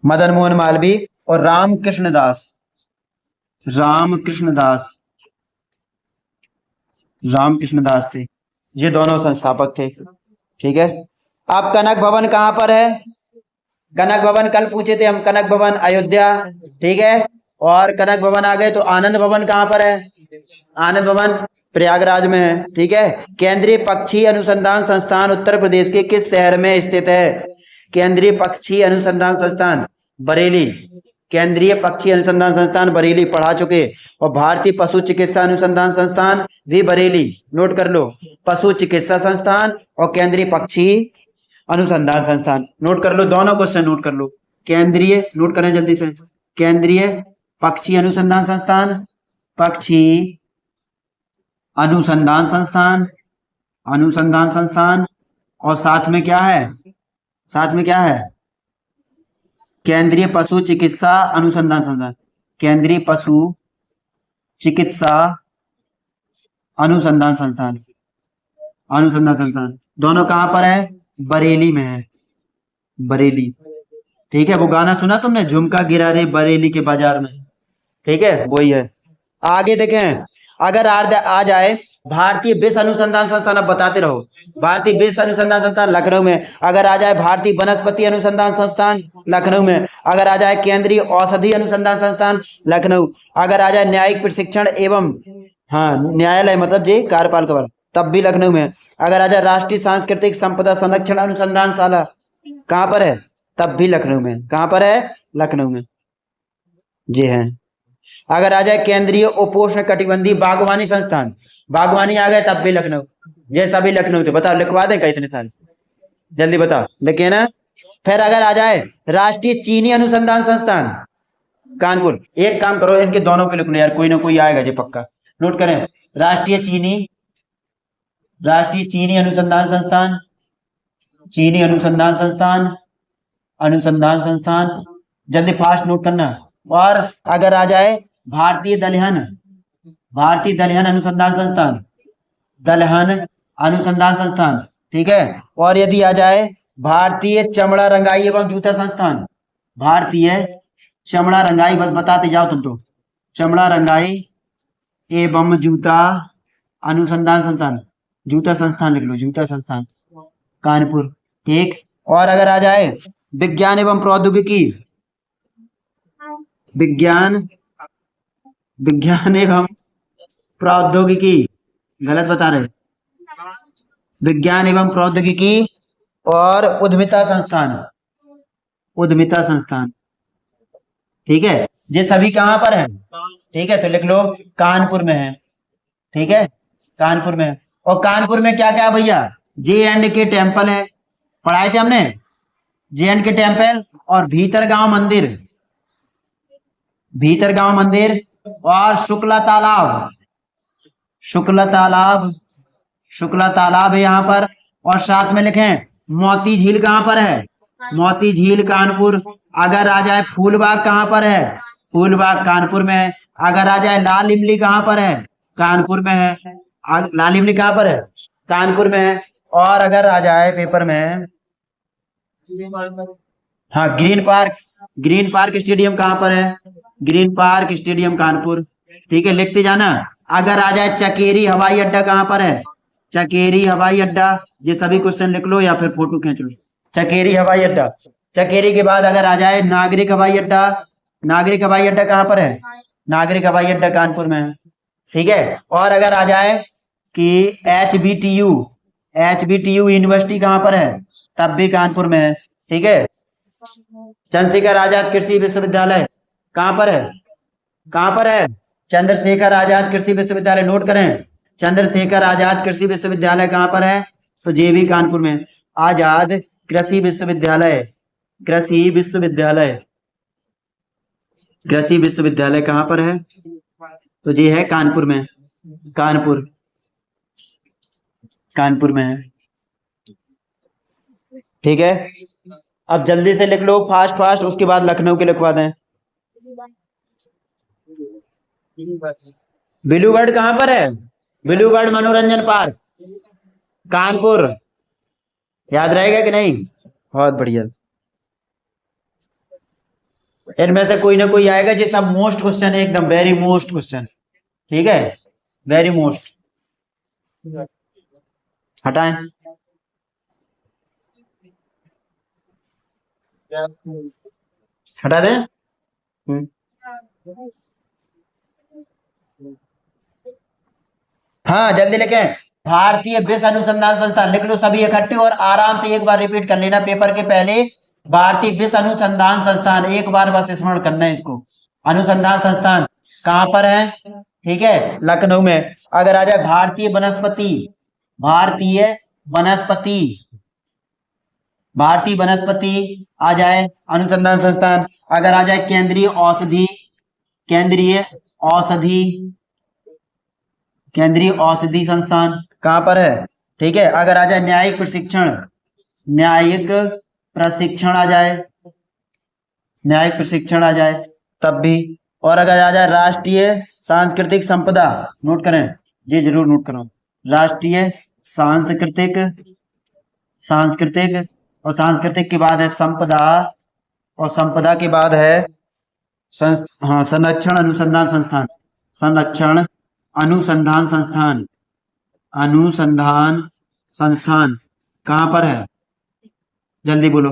मदन मोहन मालवीय और रामकृष्ण दास, रामकृष्ण दास, रामकृष्ण दास थे, ये दोनों संस्थापक थे। ठीक है। अब कनक भवन कहाँ पर है? कनक भवन कल पूछे थे हम, कनक भवन अयोध्या। ठीक है। और कनक भवन आ गए तो आनंद भवन कहाँ पर है? आनंद भवन प्रयागराज में है। ठीक है। केंद्रीय पक्षी अनुसंधान संस्थान उत्तर प्रदेश के किस शहर में स्थित है? केंद्रीय पक्षी अनुसंधान संस्थान बरेली, केंद्रीय पक्षी अनुसंधान संस्थान बरेली पढ़ा चुके। और भारतीय पशु चिकित्सा अनुसंधान संस्थान भी बरेली, नोट कर लो। पशु चिकित्सा संस्थान और केंद्रीय पक्षी अनुसंधान संस्थान नोट कर लो, दोनों क्वेश्चन नोट कर लो। केंद्रीय, नोट करें जल्दी से, केंद्रीय पक्षी अनुसंधान संस्थान, पक्षी अनुसंधान संस्थान, अनुसंधान संस्थान, और साथ में क्या है? साथ में क्या है? केंद्रीय पशु चिकित्सा अनुसंधान संस्थान, केंद्रीय पशु चिकित्सा अनुसंधान संस्थान, अनुसंधान संस्थान दोनों कहां पर है? बरेली में है, बरेली। ठीक है। वो गाना सुना तुमने, झुमका गिरा रे बरेली के बाजार में? ठीक है, वही है। आगे देखें, अगर आ जाए भारतीय विश्व अनुसंधान संस्थान, अब बताते रहो। भारतीय विश्व अनुसंधान संस्थान लखनऊ में। अगर आ जाए भारतीय वनस्पति अनुसंधान संस्थान लखनऊ में। अगर आ जाए केंद्रीय औषधि अनुसंधान संस्थान लखनऊ। अगर आ जाए न्यायिक प्रशिक्षण एवं, हाँ न्यायालय मतलब जी कार्यपालिका वाला, तब भी लखनऊ में। अगर आ जाए राष्ट्रीय सांस्कृतिक संपदा संरक्षण अनुसंधानशाला, कहाँ पर है? तब भी लखनऊ में। कहाँ पर है? लखनऊ में। जी है। अगर आ जाए केंद्रीय उपोष्ण कटिबंधीय बागवानी संस्थान, बागवानी आ गए तब भी लखनऊ। ये सभी लखनऊ थे। बताओ, लिखवा दें क्या इतने सारे? जल्दी बताओ, लिखे ना। फिर अगर आ जाए राष्ट्रीय चीनी अनुसंधान संस्थान कानपुर, एक काम करो, इनके दोनों के लिख लो यार, कोई ना कोई आएगा जी पक्का। नोट करें, राष्ट्रीय चीनी, राष्ट्रीय चीनी अनुसंधान संस्थान, चीनी अनुसंधान संस्थान, अनुसंधान संस्थान, जल्दी फास्ट नोट करना। और अगर आ जाए भारतीय दलहन, भारतीय दलहन अनुसंधान संस्थान, दलहन अनुसंधान संस्थान। ठीक है। और यदि आ जाए भारतीय चमड़ा रंगाई एवं जूता संस्थान, भारतीय चमड़ा रंगाई, बताते जाओ तुम तो, चमड़ा रंगाई एवं जूता अनुसंधान संस्थान, जूता संस्थान लिख लो, जूता संस्थान कानपुर। ठीक। और अगर आ जाए विज्ञान एवं प्रौद्योगिकी, विज्ञान, विज्ञान एवं प्रौद्योगिकी, गलत बता रहे, विज्ञान एवं प्रौद्योगिकी और उद्यमिता संस्थान, उद्यमिता संस्थान। ठीक है। ये सभी कहां पर है? ठीक है, तो लिख लो कानपुर में है। ठीक है, कानपुर में है। और कानपुर में क्या क्या भैया? J&K टेम्पल है, पढ़ाए थे हमने, J&K टेम्पल, और भीतर गांव मंदिर, भीतर गांव मंदिर, और शुक्ला तालाब, शुक्ला तालाब, शुक्ला तालाब है यहाँ पर। और साथ में लिखें मोती झील कहाँ पर है? मोती झील कानपुर। अगर आ जाए फूलबाग कहाँ पर है? फूलबाग कानपुर में है। अगर आ जाए लाल इमली कहाँ पर है? कानपुर में है। लाल इमली कहाँ पर है? कानपुर में है। और अगर आ जाए पेपर में, हाँ green park, green park stadium कहाँ पर है? Green park stadium Kanpur. ठीक है, लिखते जाना। अगर आ जाए चकेरी हवाई अड्डा कहाँ पर है? चकेरी हवाई अड्डा, ये सभी क्वेश्चन लिख लो या फिर फोटो खींच लो। चकेरी हवाई अड्डा। चकेरी के बाद अगर आ जाए नागरिक हवाई अड्डा, नागरिक हवाई अड्डा कहाँ पर है? नागरिक हवाई अड्डा कानपुर में है। ठीक है। और अगर आ जाए कि HBTU, HBTU यूनिवर्सिटी कहाँ पर है? तब भी कानपुर में है। ठीक है। चंद्रशेखर आजाद कृषि विश्वविद्यालय कहाँ पर है? कहाँ पर है? चंद्रशेखर आजाद कृषि विश्वविद्यालय, नोट करें, चंद्रशेखर आजाद कृषि विश्वविद्यालय कहाँ पर है? तो ये भी कानपुर में। आजाद कृषि विश्वविद्यालय, कृषि विश्वविद्यालय, कृषि विश्वविद्यालय कहाँ पर है? तो ये है कानपुर में, कानपुर, कानपुर में है। ठीक है। अब जल्दी से लिख लो फास्ट फास्ट, उसके बाद लखनऊ के लिखवा दें। बिलूगढ़ कहाँ पर है? बिलूगढ़ मनोरंजन पार्क कानपुर। याद रहेगा कि नहीं? बहुत बढ़िया। इनमें से कोई ना कोई आएगा। जी सब मोस्ट क्वेश्चन है, एकदम वेरी मोस्ट क्वेश्चन। ठीक है, वेरी मोस्ट। हटाएं, हटा दें। हाँ जल्दी लिखें। भारतीय विश्व अनुसंधान संस्थान लिख लो सभी इकट्ठे और आराम से एक बार रिपीट कर लेना पेपर के पहले। भारतीय विश्व अनुसंधान संस्थान, एक बार बस स्मरण करना है इसको। अनुसंधान संस्थान कहाँ पर है? ठीक है, लखनऊ में। अगर आ जाए भारतीय वनस्पति, भारतीय वनस्पति, भारतीय वनस्पति आ जाए अनुसंधान संस्थान। अगर आ जाए केंद्रीय औषधि, केंद्रीय औषधि, केंद्रीय औषधि संस्थान कहां पर है? ठीक है। अगर आ जाए न्यायिक प्रशिक्षण, न्यायिक प्रशिक्षण आ जाए, न्यायिक प्रशिक्षण आ जाए तब भी। और अगर आ जाए राष्ट्रीय सांस्कृतिक संपदा, नोट करें जी, जरूर नोट करो। राष्ट्रीय सांस्कृतिक, सांस्कृतिक, और सांस्कृतिक के बाद है संपदा, और संपदा के बाद है हाँ संरक्षण अनुसंधान संस्थान, संरक्षण अनुसंधान संस्थान, अनुसंधान संस्थान कहां पर है? जल्दी बोलो।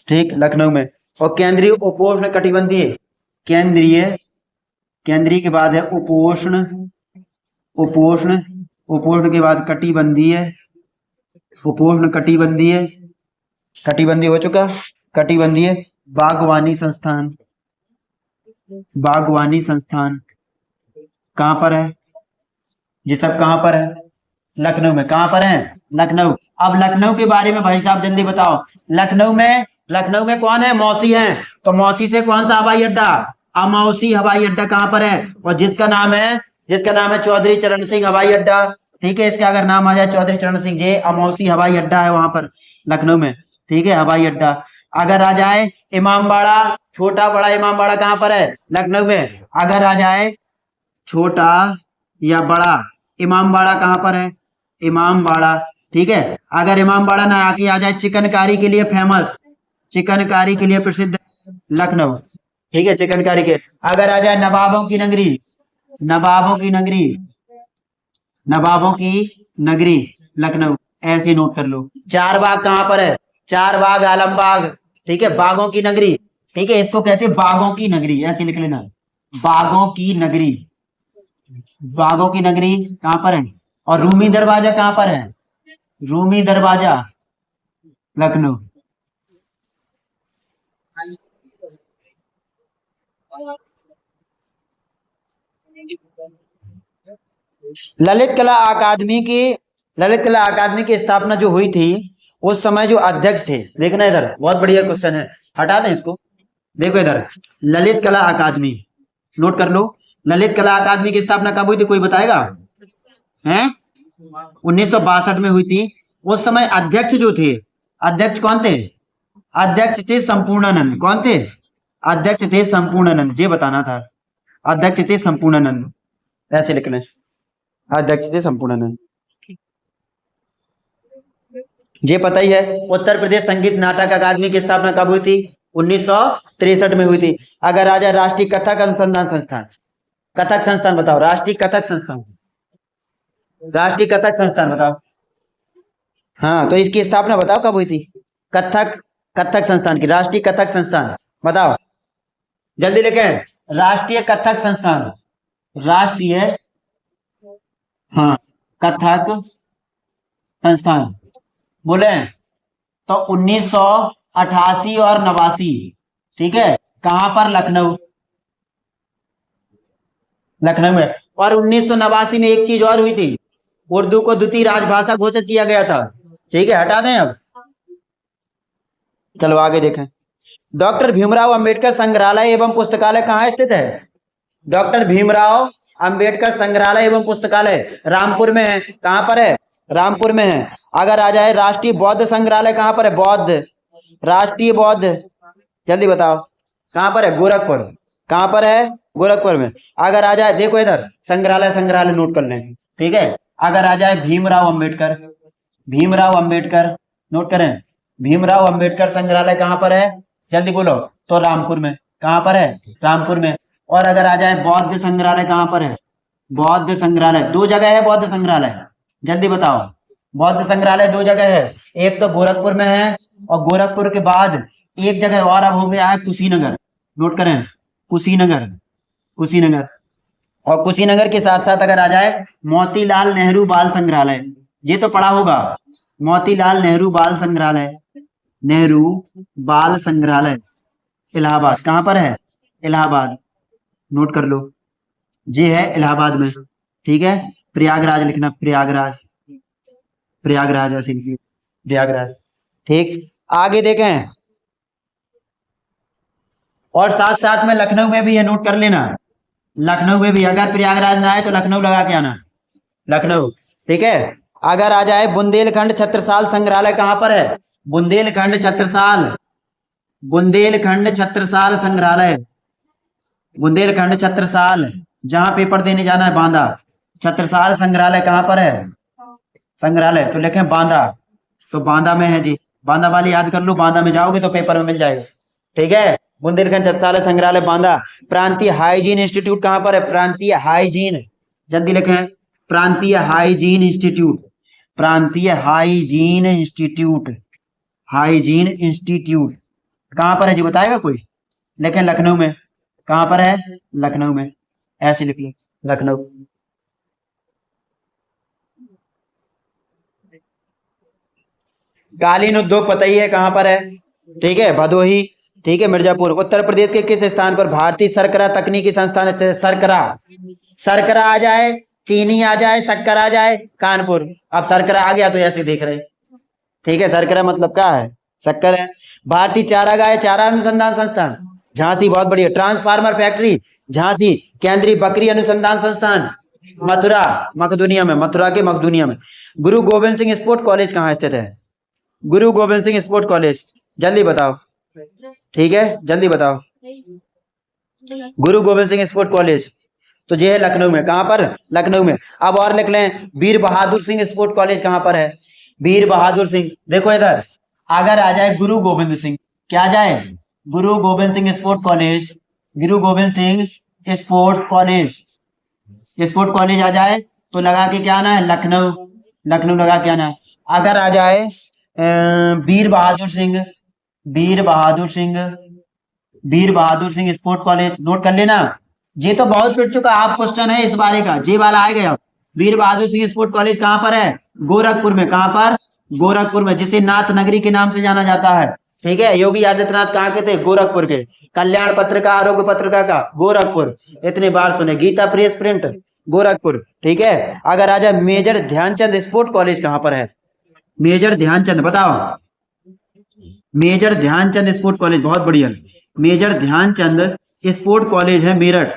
ठीक, लखनऊ में। और केंद्रीय उपोष्ण कटिबंधीय, केंद्रीय, केंद्रीय के बाद है उपोष्ण, उपोष्ण, उपोष्ण के बाद कटिबंधीय, उपोष्ण कटिबंधीय, कटिबंधीय हो चुका, कटिबंधीय। बागवानी संस्थान, बागवानी संस्थान कहां पर है? ये सब कहां पर है? लखनऊ में। कहां पर है? लखनऊ। अब लखनऊ के बारे में भाई साहब जल्दी बताओ। लखनऊ में, लखनऊ में कौन है? मौसी है। तो मौसी से कौन सा हवाई अड्डा? अमौसी हवाई अड्डा कहां पर है? और जिसका नाम है, जिसका नाम है चौधरी चरण सिंह हवाई अड्डा। ठीक है, इसका अगर नाम आ जाए चौधरी चरण सिंह, जे अमौसी हवाई अड्डा है वहां पर लखनऊ में। ठीक है, हवाई अड्डा। अगर आ जाए इमामबाड़ा, छोटा बड़ा इमामबाड़ा कहां पर है? लखनऊ में। अगर आ जाए छोटा या बड़ा इमामबाड़ा कहां पर है? इमामबाड़ा। ठीक है। अगर इमामबाड़ा ना आके आ जाए चिकनकारी के लिए फेमस, चिकनकारी के लिए प्रसिद्ध लखनऊ। ठीक है, चिकनकारी के। अगर आ जाए नवाबों की नगरी, नवाबों की नगरी, नवाबों की नगरी लखनऊ, ऐसे नोट कर लो। चार बाग कहां पर है? चार बाग आलमबाग। ठीक है, बागों की नगरी। ठीक है, इसको कहते हैं बागों की नगरी, ऐसे लिख लेना, बागों की नगरी, बागों की नगरी कहां पर है? और रूमी दरवाजा कहां पर है? रूमी दरवाजा लखनऊ। ललित कला अकादमी की, ललित कला अकादमी की स्थापना जो हुई थी उस समय जो अध्यक्ष थे, देखना इधर, बहुत बढ़िया क्वेश्चन है, हटा दें इसको। देखो इधर, ललित कला अकादमी, नोट कर लो। ललित कला अकादमी की स्थापना कब हुई थी, कोई बताएगा? हैं? 1962 में हुई थी। उस समय अध्यक्ष जो थे, अध्यक्ष कौन थे? अध्यक्ष थे संपूर्णानंद। कौन थे? अध्यक्ष थे संपूर्णानंद, ये बताना था। अध्यक्ष थे संपूर्णानंद, ऐसे लिखना है, अध्यक्ष थे संपूर्णानंद। ये पता ही है। उत्तर प्रदेश संगीत नाटक अकादमी की स्थापना कब हुई थी? 1963 में हुई थी। अगर आ जाए राष्ट्रीय कथक अनुसंधान संस्थान, कथक संस्थान बताओ, राष्ट्रीय कथक संस्थान, राष्ट्रीय कथक संस्थान बताओ। हाँ, तो इसकी स्थापना बताओ कब हुई थी? कथक, कथक संस्थान की, राष्ट्रीय कथक संस्थान बताओ, जल्दी लिखें। राष्ट्रीय कथक संस्थान, राष्ट्रीय, हाँ, कथक संस्थान बोले तो 1988 और 89। ठीक है, कहां पर? लखनऊ, लखनऊ में। और 1989 में एक चीज और हुई थी, उर्दू को द्वितीय राजभाषा घोषित किया गया था। ठीक है, हटा दें अब, चलो आगे देखें। डॉक्टर भीमराव अंबेडकर संग्रहालय एवं पुस्तकालय कहाँ स्थित है? डॉक्टर भीमराव अंबेडकर संग्रहालय एवं पुस्तकालय रामपुर में है। कहां पर है? रामपुर में है। अगर आ जाए राष्ट्रीय बौद्ध संग्रहालय कहां पर है? बौद्ध, राष्ट्रीय बौद्ध, जल्दी बताओ कहां पर है? गोरखपुर। कहां पर है? गोरखपुर में। अगर आ जाए, देखो इधर, संग्रहालय, संग्रहालय नोट कर लें। ठीक है, अगर आ जाए भीमराव अंबेडकर, भीमराव अंबेडकर नोट करें, भीमराव अंबेडकर संग्रहालय कहां पर है? जल्दी बोलो। तो रामपुर में। कहाँ पर है? रामपुर में। और अगर आ जाए बौद्ध संग्रहालय कहाँ पर है? बौद्ध संग्रहालय, दो जगह है बौद्ध संग्रहालय, जल्दी बताओ। बौद्ध संग्रहालय दो जगह है, एक तो गोरखपुर में है, और गोरखपुर के बाद एक जगह और अब हो गया है कुशीनगर। नोट करें, कुशीनगर, कुशीनगर। और कुशीनगर के साथ साथ अगर आ जाए मोतीलाल नेहरू बाल संग्रहालय, ये तो पढ़ा होगा, मोतीलाल नेहरू बाल संग्रहालय, नेहरू बाल संग्रहालय इलाहाबाद, कहाँ पर है? इलाहाबाद, नोट कर लो, ये है इलाहाबाद में। ठीक है, प्रयागराज लिखना, प्रयागराज, प्रयागराज ऐसे लिखिए, प्रयागराज। ठीक, आगे देखें, और साथ साथ में लखनऊ में भी है, नोट कर लेना, लखनऊ में भी, अगर प्रयागराज ना आए तो लखनऊ लगा के आना, लखनऊ। ठीक है, अगर आ जाए बुंदेलखंड छत्रसाल संग्रहालय कहाँ पर है? बुंदेलखंड छत्रसाल, बुंदेलखंड छत्रसाल संग्रहालय, बुंदेलखंड छत्रसाल, जहां पेपर देने जाना है बांदा। छत्रसाल संग्रहालय कहाँ पर है? संग्रहालय तो लिखें बांदा, तो बांदा में है जी, बांदा वाली याद कर लो, बांदा में जाओगे तो पेपर में मिल जाएगा। ठीक है, बुंदेलखंड छत्रसाल संग्रहालय बांदा। प्रांतीय हाइजीन इंस्टीट्यूट कहाँ पर है? प्रांतीय हाइजीन, जल्दी लिखें, प्रांतीय हाइजीन इंस्टीट्यूट, प्रांतीय हाइजीन इंस्टीट्यूट, हाइजीन इंस्टीट्यूट कहाँ पर है जी, बताएगा कोई? लेकिन लखनऊ में, कहाँ पर है? लखनऊ में, ऐसे लिख लो, लखनऊ। कालीन उद्योग पता ही है कहाँ पर है, ठीक है, भदोही। ठीक है, मिर्जापुर। उत्तर प्रदेश के किस स्थान पर भारतीय शर्करा तकनीकी संस्थान स्थित है? शर्करा, शर्करा आ जाए, चीनी आ जाए, शक्कर आ जाए, कानपुर। अब शर्करा आ गया तो ऐसे देख रहे, ठीक है, शर्करा मतलब क्या है? शक्कर है। भारतीय चारागाह चारा अनुसंधान संस्थान झांसी, बहुत बढ़िया। Transformer factory Jhansi. केंद्रीय बकरी अनुसंधान संस्थान मथुरा, मकदूनिया में, मथुरा के मकदूनिया में। गुरु गोविंद सिंह स्पोर्ट कॉलेज कहाँ स्थित है? गुरु गोविंद सिंह स्पोर्ट कॉलेज, जल्दी बताओ, ठीक है, जल्दी बताओ। गुरु गोविंद सिंह स्पोर्ट कॉलेज तो ये है लखनऊ में, कहां पर? लखनऊ में। अब और लिख लें, वीर बहादुर सिंह स्पोर्ट कॉलेज कहां पर है? वीर बहादुर सिंह, देखो इधर, अगर आ जाए गुरु गोविंद सिंह, क्या आ जाए? गुरु Gobind Singh sport college, Guru Gobind Singh sports college, sport college आ जाए तो लगा के क्या आना है? लखनऊ, लखनऊ लगा के आना है। अगर आ जाए वीर बहादुर सिंह, वीर बहादुर सिंह, वीर Bahadur Singh sports college, note कर लेना, ये तो बहुत पिट चुका आप क्वेश्चन है इस बारे का, ये वाला आएगा। वीर बहादुर सिंह स्पोर्ट्स कॉलेज कहां पर है? गोरखपुर में, कहां पर? गोरखपुर में, जिसे नाथ नगरी के नाम से जाना जाता है। ठीक है, योगी आदित्यनाथ कहाँ के थे? गोरखपुर के। कल्याण पत्रिका, आरोग्य पत्रिका का गोरखपुर, इतने बार सुने। गीता प्रेस प्रिंट गोरखपुर। ठीक है, अगर आ जाए मेजर ध्यानचंद स्पोर्ट्स कॉलेज कहां पर है? मेजर ध्यानचंद, बताओ, मेजर ध्यानचंद स्पोर्ट्स कॉलेज, बहुत बढ़िया। मेजर ध्यानचंद स्पोर्ट्स कॉलेज है मेरठ,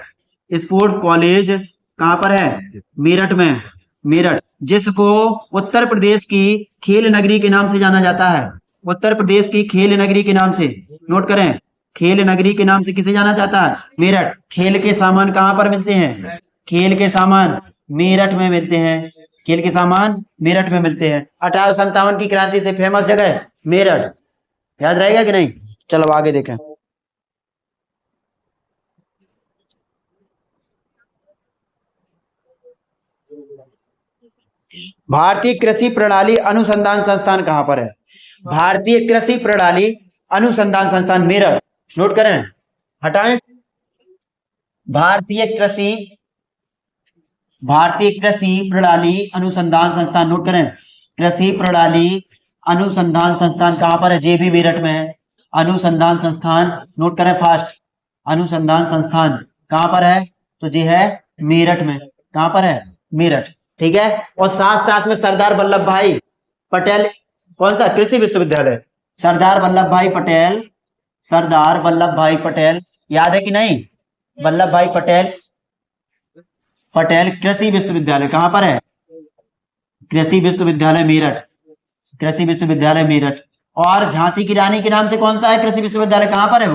स्पोर्ट्स कॉलेज कहां पर है? मेरठ में, मेरठ, जिसको उत्तर प्रदेश की खेल नगरी के नाम से जाना जाता है। उत्तर प्रदेश की खेल नगरी के नाम से, नोट करें, खेल नगरी के नाम से किसे जाना जाता है? मेरठ। खेल के सामान कहां पर मिलते हैं? खेल के सामान मेरठ में मिलते हैं, खेल के सामान मेरठ में मिलते हैं। 1857 की क्रांति से फेमस जगह मेरठ, याद रहेगा कि नहीं? चलो आगे देखें। भारतीय कृषि प्रणाली अनुसंधान संस्थान कहां पर है? भारतीय कृषि प्रणाली अनुसंधान संस्थान मेरठ, नोट करें, हटाएं। भारतीय कृषि, भारतीय कृषि प्रणाली अनुसंधान संस्थान, नोट करें, कृषि प्रणाली अनुसंधान संस्थान कहां पर है? जे भी मेरठ में है। अनुसंधान संस्थान, नोट करें फास्ट, अनुसंधान संस्थान कहां पर है? तो जे है मेरठ में, कहां पर है? मेरठ। ठीक है, और साथ साथ में सरदार वल्लभ भाई पटेल, कौन सा? कृषि विश्वविद्यालय, सरदार वल्लभ भाई पटेल, सरदार वल्लभ भाई पटेल, याद है कि नहीं? वल्लभ भाई पटेल, पटेल कृषि विश्वविद्यालय कहां पर है? कृषि विश्वविद्यालय मेरठ, कृषि विश्वविद्यालय मेरठ। और झांसी की रानी के नाम से कौन सा है कृषि विश्वविद्यालय, कहां पर है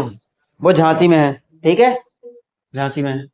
वो झांसी में है। ठीक है, झांसी में है।